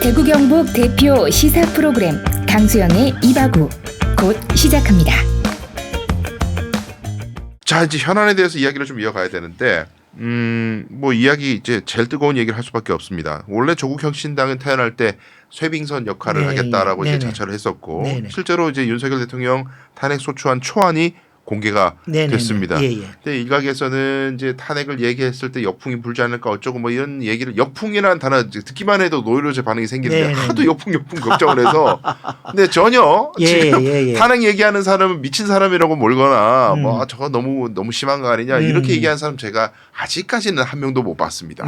대구 경북 대표 시사 프로그램 강수영의 이바구 곧 시작합니다. 자, 이제 현안에 대해서 이야기를 좀 이어가야 되는데 뭐 이야기 이제 제일 뜨거운 얘기를 할 수밖에 없습니다. 원래 조국혁신당은 태어날 때 쇄빙선 역할을 하겠다라고 이제 자처를 했었고 실제로 이제 윤석열 대통령 탄핵 소추안 초안이 공개가 됐습니다. 근데 일각에서는 이제 탄핵을 얘기했을 때 역풍이 불지 않을까 어쩌고 뭐 이런 얘기를 역풍이라는 단어 듣기만 해도 노이로제 반응이 생기는데 하도 역풍 걱정을 해서 근데 전혀 지금 탄핵 얘기하는 사람은 미친 사람이라고 몰거나 뭐 저거 너무 심한 거 아니냐 이렇게 얘기하는 사람 제가 아직까지는 한 명도 못 봤습니다.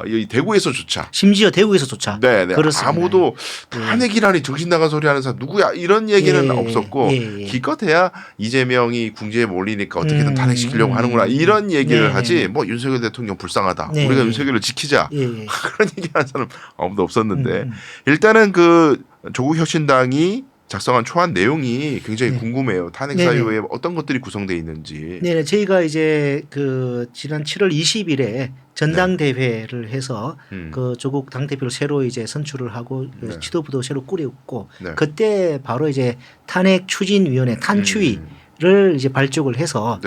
이 대구에서조차 심지어 대구에서조차 그렇습니다. 아무도 탄핵이라니 정신 나간 소리 하는 사람 누구야 이런 얘기는 없었고 기껏해야 이재명이 궁지에 몰리니까 어떻게든 탄핵시키려고 하는구나 이런 얘기를 하지 뭐 윤석열 대통령 불쌍하다 우리가 윤석열을 지키자 그런 얘기하는 사람 아무도 없었는데 일단은 그 조국혁신당이 작성한 초안 내용이 굉장히 궁금해요. 탄핵 사유에 어떤 것들이 구성되어 있는지. 네, 저희가 이제 그 지난 7월 20일에 전당대회를 해서 그 조국 당대표를 새로 이제 선출을 하고 지도부도 새로 꾸렸고 그때 바로 이제 탄핵 추진위원회 탄추위를 이제 발족을 해서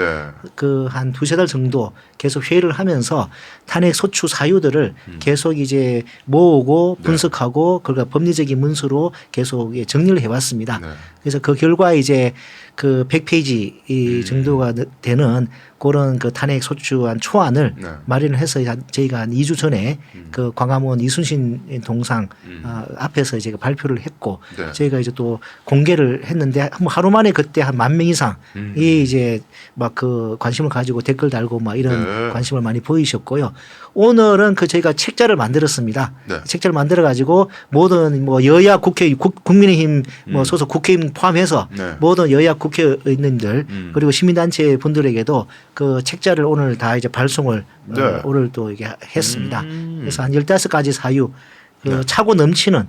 그 한 두세 달 정도 계속 회의를 하면서 탄핵 소추 사유들을 계속 이제 모으고 분석하고 그걸 법리적인 문서로 계속 정리를 해왔습니다. 그래서 그 결과 이제 그 100페이지 정도가 되는 그런 그 탄핵 소추안 초안을 마련을 해서 저희가 한 2주 전에 그 광화문 이순신 동상 앞에서 이제 발표를 했고 저희가 이제 또 공개를 했는데 하루 만에 그때 한 10,000명 이상이 이제 막 그 관심을 가지고 댓글 달고 막 이런 관심을 많이 보이셨고요. 오늘은 그 저희가 책자를 만들었습니다. 책자를 만들어 가지고 모든 뭐 여야 국민의힘 뭐 소속 국회의원 포함해서 모든 여야 국회의원님들 그리고 시민단체 분들에게도 그 책자를 오늘 다 이제 발송을 오늘 또 이게 했습니다. 그래서 한 15가지 사유 그 차고 넘치는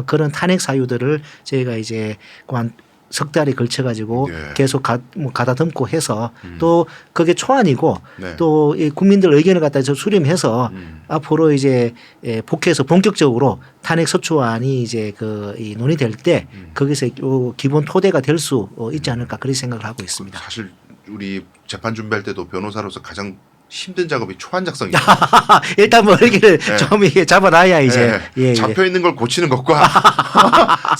그런 탄핵 사유들을 저희가 이제 한 석 달에 걸쳐 가지고 계속 가다듬고 해서 또 그게 초안이고 또 이 국민들 의견을 갖다 수렴해서 앞으로 이제 국회에서 본격적으로 탄핵 소추안이 이제 이 논의될 때 거기서 기본 토대가 될 수 있지 않을까 그런 생각을 하고 있습니다. 사실 우리 재판 준비할 때도 변호사로서 가장 힘든 작업이 초안 작성이에요. 일단 뭐 여기를 좀 이게 잡아놔야 이제 잡혀 있는 걸 고치는 것과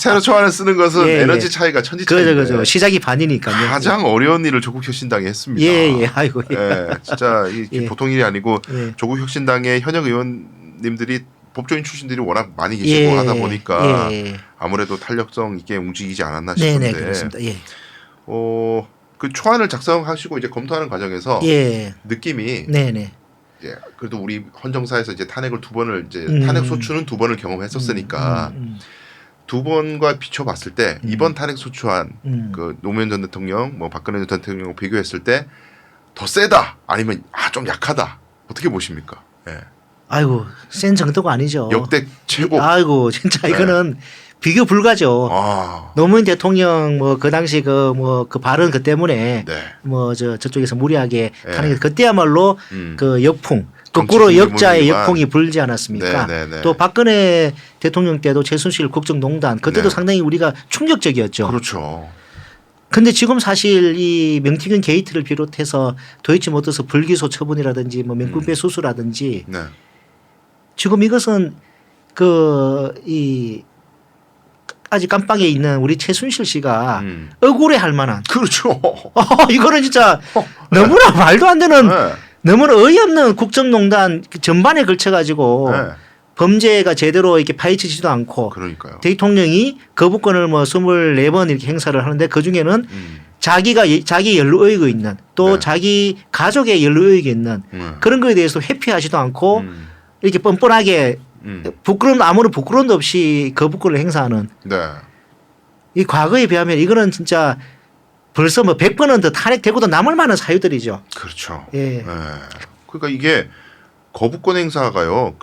새로 초안을 쓰는 것은 에너지 차이가 천지차이인데 그죠. 시작이 반이니까요. 가장 어려운 일을 조국혁신당이 했습니다. 아이고. 진짜 보통 일이 아니고 조국혁신당의 현역 의원님들이 법조인 출신들이 워낙 많이 계시고 하다 보니까 아무래도 탄력성 있게 움직이지 않았나 싶은데. 그렇습니다. 그 초안을 작성하시고 이제 검토하는 과정에서 느낌이 이제 그래도 우리 헌정사에서 이제 탄핵을 두 번을 이제 탄핵 소추는 두 번을 경험했었으니까 두 번과 비춰봤을 때 이번 탄핵 소추안 그 노무현 전 대통령 뭐 박근혜 전 대통령 비교했을 때 더 세다 아니면 좀 약하다 어떻게 보십니까? 아이고 센 정도가 아니죠. 역대 최고. 아이고 진짜 이거는 비교 불가죠. 노무현 대통령 뭐 그 당시 그 발언 그 때문에 뭐 저쪽에서 무리하게 탄핵 그때야말로 그 역풍 거꾸로 역자의 역풍이 불지 않았습니까? 또 박근혜 대통령 때도 최순실 국정농단 그때도 상당히 우리가 충격적이었죠. 그렇죠. 근데 지금 사실 이 명태균 게이트를 비롯해서 도이치모터스 불기소 처분이라든지 뭐 명분배 수수라든지 지금 이것은 아직 깜빵에 있는 우리 최순실 씨가 억울해할 만한. 그렇죠. 이거는 진짜 너무나 말도 안 되는 너무나 어이없는 국정농단 전반에 걸쳐가지고 범죄가 제대로 이렇게 파헤치지도 않고 그러니까요. 대통령이 거부권을 뭐 24번 이렇게 행사를 하는데 그 중에는 자기 연루의혹이 있는 또 자기 가족의 연루의혹이 있는 그런 거에 대해서 회피하지도 않고 이렇게 뻔뻔하게 아무런 부끄러움도 없이 거부권을 행사하는 이 과거에 비하면 이거는 진짜 벌써 뭐 100번은 더 탄핵되고도 남을 만한 사유들이죠. 그렇죠. 그러니까 이게 거부권 행사가요.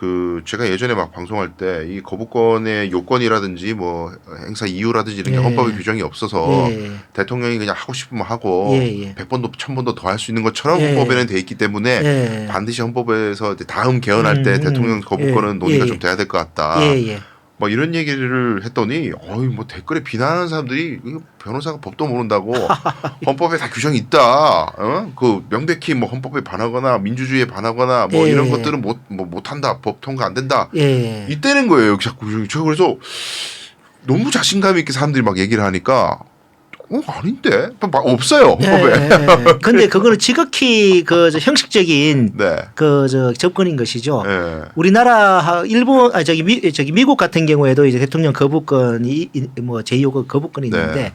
제가 예전에 막 방송할 때 이 거부권의 요건이라든지 뭐 행사 이유라든지 이런 게 헌법에 규정이 없어서 대통령이 그냥 하고 싶으면 하고 100번도 1000번도 더 할 수 있는 것처럼 헌법에는 돼 있기 때문에 반드시 헌법에서 다음 개헌할 때 대통령 거부권은 논의가 좀 돼야 될 것 같다. 막 이런 얘기를 했더니 어이 뭐 댓글에 비난하는 사람들이 이거 변호사가 법도 모른다고 헌법에 다 규정이 있다. 그 명백히 뭐 헌법에 반하거나 민주주의에 반하거나 뭐 이런 것들은 못한다. 법 통과 안 된다. 이때는 거예요. 자꾸 저 그래서 너무 자신감 있게 사람들이 막 얘기를 하니까 아닌데 막 없어요. 법에. 근데 그거는 지극히 그 형식적인 그 접근인 것이죠. 우리나라 일본 미국 같은 경우에도 이제 대통령 거부권이 뭐 제2호가 거부권이 있는데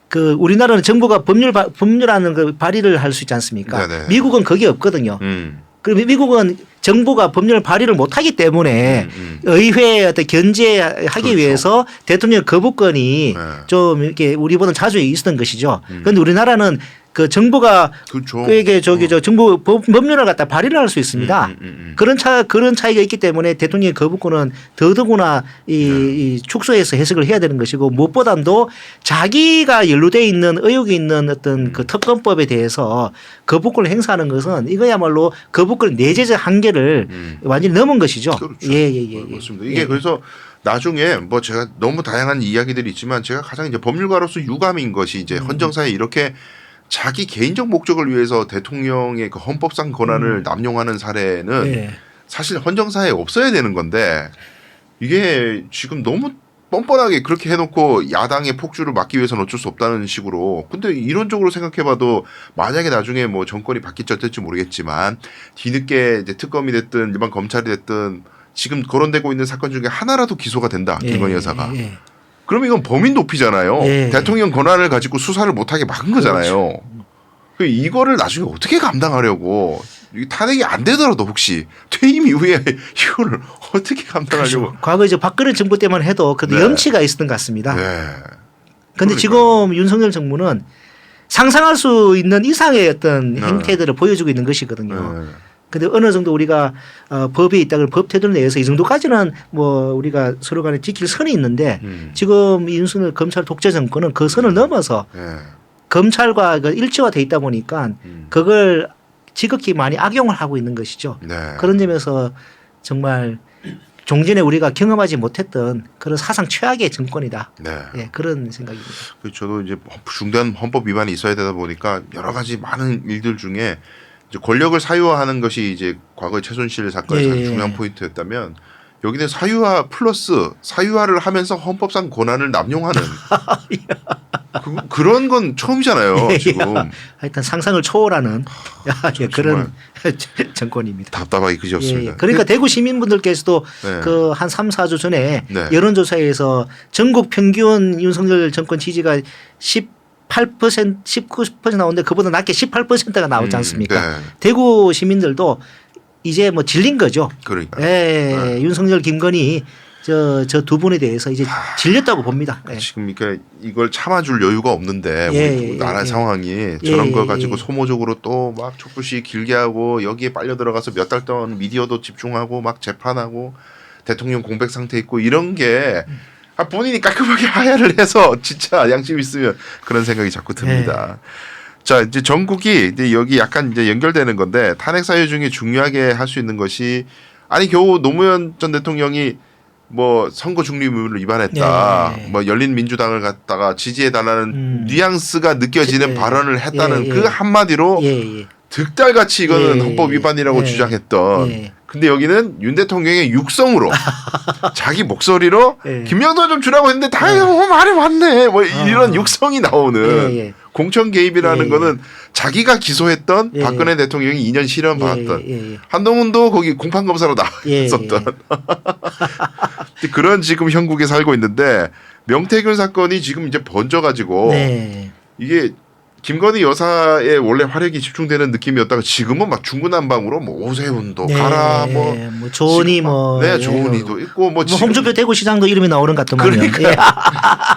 그 우리나라는 정부가 법률하는 그 발의를 할 수 있지 않습니까? 미국은 그게 없거든요. 그리고 미국은 정부가 법률 발의를 못하기 때문에 의회에 어떤 견제하기 위해서 대통령 거부권이 좀 이렇게 우리보다 자주 있었던 것이죠. 그런데 우리나라는 그 정부가 그에게 정부 법률을 갖다 발의를 할 수 있습니다. 그런 차이가 있기 때문에 대통령의 거부권은 더더구나 이 축소해서 해석을 해야 되는 것이고 무엇보다도 자기가 연루돼 있는 의혹이 있는 어떤 그 특검법에 대해서 거부권을 행사하는 것은 이거야말로 거부권 내재적 한계를 완전히 넘은 것이죠. 그렇죠. 맞습니다. 이게 그래서 나중에 뭐 제가 너무 다양한 이야기들이 있지만 제가 가장 이제 법률가로서 유감인 것이 이제 헌정사에 이렇게 자기 개인적 목적을 위해서 대통령의 그 헌법상 권한을 남용하는 사례는 사실 헌정사에 없어야 되는 건데 이게 지금 너무 뻔뻔하게 그렇게 해놓고 야당의 폭주를 막기 위해서는 어쩔 수 없다는 식으로. 근데 이론적으로 생각해봐도 만약에 나중에 뭐 정권이 바뀔지 어떨지 모르겠지만 뒤늦게 이제 특검이 됐든 일반 검찰이 됐든 지금 거론되고 있는 사건 중에 하나라도 기소가 된다. 김건희 여사가. 그럼 이건 범인 도피잖아요. 대통령 권한을 가지고 수사를 못하게 막은 거잖아요. 그렇죠. 이거를 나중에 어떻게 감당하려고 탄핵이 안 되더라도 혹시 퇴임 이후에 이거를 어떻게 감당하려고. 그렇죠. 과거 이제 박근혜 정부 때만 해도 그래도 염치가 있었던 것 같습니다. 그런데 지금 윤석열 정부는 상상할 수 있는 이상의 어떤 행태들을 보여주고 있는 것이거든요. 근데 어느 정도 우리가 법이 있다 그러면 법 태도를 내에서 이 정도까지는 뭐 우리가 서로 간에 지킬 선이 있는데 지금 윤석열 검찰 독재 정권은 그 선을 넘어서 검찰과 그 일치화돼 있다 보니까 그걸 지극히 많이 악용을 하고 있는 것이죠. 그런 점에서 정말 종전에 우리가 경험하지 못했던 그런 사상 최악의 정권이다. 그런 생각입니다. 저도 이제 중대한 헌법 위반이 있어야 되다 보니까 여러 가지 많은 일들 중에 이제 권력을 사유화하는 것이 이제 과거의 최순실 사건에서 중요한 포인트였다면 여기는 사유화 플러스 사유화를 하면서 헌법상 권한을 남용하는 그런 건 처음이잖아요. 지금. 하여튼 상상을 초월하는 그런 정권입니다. 답답하기 그지없습니다. 그러니까 대구 시민분들께서도 그 한 3, 4주 전에 여론조사에서 전국 평균 윤석열 정권 지지가 19% 나오는데 그보다 낮게 18%가 나오지 않습니까? 대구 시민들도 이제 뭐 질린 거죠. 그러니까. 윤석열, 김건희 저 두 분에 대해서 이제 질렸다고 봅니다. 지금 그러니까 이걸 참아줄 여유가 없는데 우리 나라 상황이 저런 걸 가지고 소모적으로 또 막 촛불시 길게 하고 여기에 빨려 들어가서 몇 달 동안 미디어도 집중하고 막 재판하고 대통령 공백 상태 있고 이런 게 본인이 깔끔하게 하야를 해서 진짜 양심 있으면 그런 생각이 자꾸 듭니다. 자, 이제 전국이 이제 여기 약간 이제 연결되는 건데 탄핵 사유 중에 중요하게 할 수 있는 것이 아니 겨우 노무현 전 대통령이 뭐 선거 중립 의무를 위반했다. 뭐 열린민주당을 갖다가 지지해달라는 뉘앙스가 느껴지는 발언을 했다는 그 한마디로 득달같이 이거는 헌법 위반이라고 주장했던. 근데 여기는 윤 대통령의 육성으로 자기 목소리로 김영도 좀 주라고 했는데 다 말이 맞네. 뭐 이런 육성이 나오는 공천 개입이라는 거는 자기가 기소했던 박근혜 대통령이 2년 실형 받았던 한동훈도 거기 공판 검사로 나왔었던 그런 지금 형국에 살고 있는데 명태균 사건이 지금 이제 번져가지고 이게 김건희 여사의 원래 화력이 집중되는 느낌이었다가 지금은 막 중구난방으로 뭐 오세훈도 가라 뭐 조은희 뭐 조은희도 있고 뭐 홍준표 대구시장도 이름이 나오는 것 같더만요.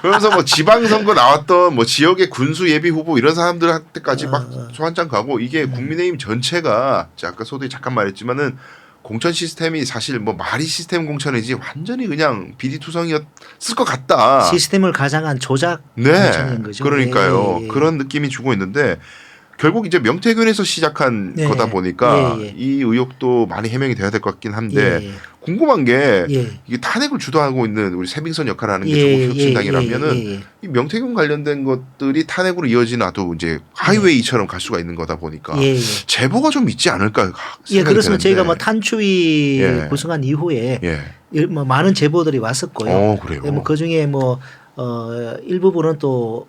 그러면서 뭐 지방선거 나왔던 뭐 지역의 군수 예비 후보 이런 사람들한테까지 막 소환장 가고 이게 국민의힘 전체가 제가 아까 소도에 잠깐 말했지만은 공천 시스템이 사실 뭐 말이 시스템 공천이지 완전히 그냥 비리투성이었을 것 같다. 시스템을 가장한 조작 공천인 거죠. 그러니까요. 그런 느낌이 주고 있는데 결국 이제 명태균에서 시작한 네. 거다 보니까 예, 예. 이 의혹도 많이 해명이 돼야 될 것 같긴 한데 예. 궁금한 게 예. 이게 탄핵을 주도하고 있는 우리 세빙선 역할을 하는 게 예, 조국 혁신당이라면은 예, 예, 예. 이 명태균 관련된 것들이 탄핵으로 이어지나도 이제 하이웨이처럼 갈 수가 있는 거다 보니까 예, 예. 제보가 좀 있지 않을까 생각이 예, 그렇습니다. 되는데. 저희가 뭐 탄추위 예. 구성한 이후에 예. 뭐 많은 제보들이 왔었고요. 그래요. 뭐 그 중에 뭐 일부분은 또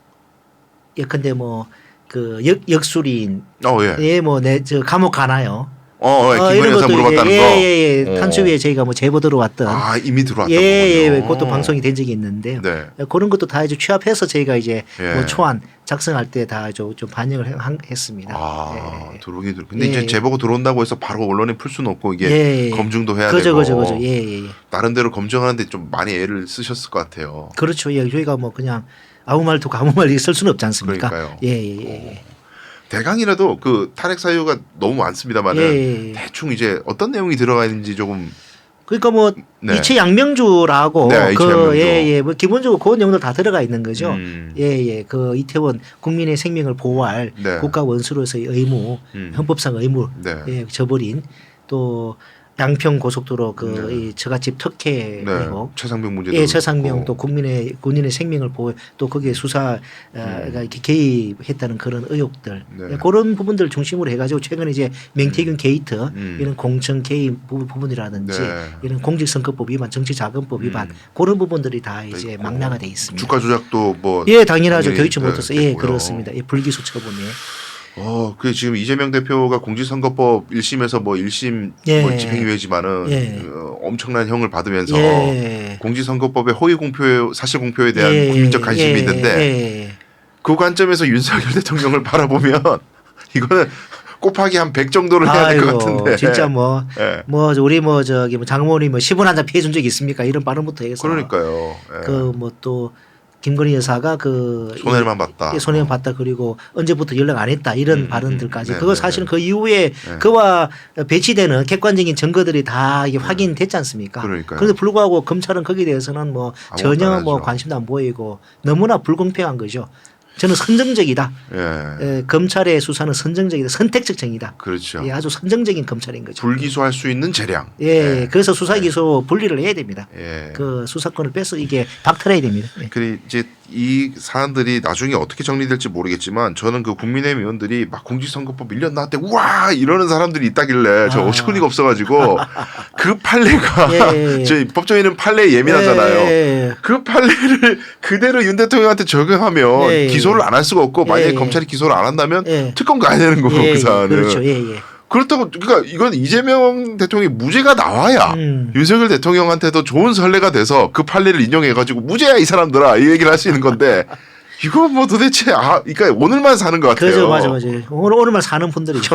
예컨대 뭐 그 역술인 예. 예, 뭐 내 저 감옥 가나요? 김건희 이런 여사 것도 물어봤다는 이제 거. 예. 탄추위에 저희가 뭐 제보 들어왔던 이미 들어왔던 예, 거군요. 그것도 방송이 된 적이 있는데요. 네. 그런 것도 다 이제 취합해서 저희가 이제 예. 뭐 초안 작성할 때 다 좀 반영을 했습니다. 예. 들어오긴 들어. 근데 예. 이제 제보가 들어온다고 해서 바로 언론에 풀 수는 없고 이게 예. 검증도 해야 그죠, 되고. 그죠. 예. 나름대로 검증하는데 좀 많이 애를 쓰셨을 것 같아요. 그렇죠. 예. 저희가 뭐 그냥 아무 말 듣고 아무 말 쓸 수는 없지 않습니까? 그러니까요. 예. 대강이라도 그 탄핵 사유가 너무 많습니다만은 예. 대충 이제 어떤 내용이 들어가 있는지 조금. 그러니까 뭐 네. 이채 양명주라고 네, 이채 양명주. 뭐 기본적으로 그런 내용들 다 들어가 있는 거죠. 음. 그 이태원 국민의 생명을 보호할 네. 국가 원수로서의 의무, 헌법상 의무 네. 저버린 또 양평 고속도로 이 처갓집 특혜 네. 의혹, 최상병 문제도. 예, 최상병 있고. 또 군인의 생명을 보호 또 거기에 수사가 이렇게 개입했다는 그런 의혹들 네. 예, 그런 부분들 중심으로 해가지고 최근에 이제 명태균 게이트 음. 이런 공천 개입 부분이라든지 네. 이런 공직선거법 위반, 정치자금법 위반 그런 부분들이 다 이제 있고. 망라가 돼 있습니다. 주가 조작도 뭐. 예, 당연하죠. 당연히 도이치모터스 예, 됐고요. 그렇습니다. 예, 불기소 처분에 그 지금 이재명 대표가 공직선거법 1심에서 뭐 1심 예. 뭐 집행유예지만은 예. 엄청난 형을 받으면서 예. 공직선거법의 허위 공표, 사실 공표에 대한 예. 국민적 관심이 예. 있는데 예. 그 관점에서 윤석열 대통령을 바라보면 이거는 곱하기 한 100 정도를 해야 될 것 아이고, 같은데. 진짜 뭐 예. 우리 저기 뭐 장모님 뭐 10원 한 잔 피해 준 적이 있습니까? 이런 발언부터 해서 그러니까요. 예. 뭐 또 김건희 여사가 손해만 봤다. 예, 손해만 봤다. 그리고 언제부터 연락 안 했다. 이런 발언들까지. 네, 그거 네, 사실은 네. 그 이후에 그와 배치되는 객관적인 증거들이 다 이게 확인됐지 않습니까? 그러니까요. 그런데 불구하고 검찰은 거기에 대해서는 뭐 아무것도 전혀 안 뭐 하죠. 관심도 안 보이고 너무나 불공평한 거죠. 저는 선정적이다. 예. 검찰의 수사는 선정적이다. 선택적 정의다. 그렇죠. 예, 아주 선정적인 검찰인 거죠. 불기소할 수 있는 재량. 예, 그래서 수사 기소 분리를 해야 됩니다. 예. 그 수사권을 빼서 이게 박탈해야 됩니다. 예. 그리고 이제 이 사안들이 나중에 어떻게 정리될지 모르겠지만 저는 그 국민의힘 의원들이 막 공직선거법 밀렸 나한테 우와 이러는 사람들이 있다길래 저 어처구니가 없어가지고 그 판례가 예. 저희 법조인은 판례에 예민하잖아요. 예. 그 판례를 그대로 윤 대통령한테 적용하면 예. 기소를 안 할 수가 없고 만약에 예. 검찰이 기소를 안 한다면 예. 특검 가야 되는 거고 예, 그 사안은. 그렇죠. 예. 그렇다고 그러니까 이건 이재명 대통령이 무죄가 나와야 윤석열 대통령한테도 좋은 선례가 돼서 그 판례를 인용해가지고 무죄야 이 사람들아 이 얘기를 할 수 있는 건데 이거 뭐 도대체 그러니까 오늘만 사는 것 같아요. 그죠, 맞아. 오늘만 사는 분들이죠.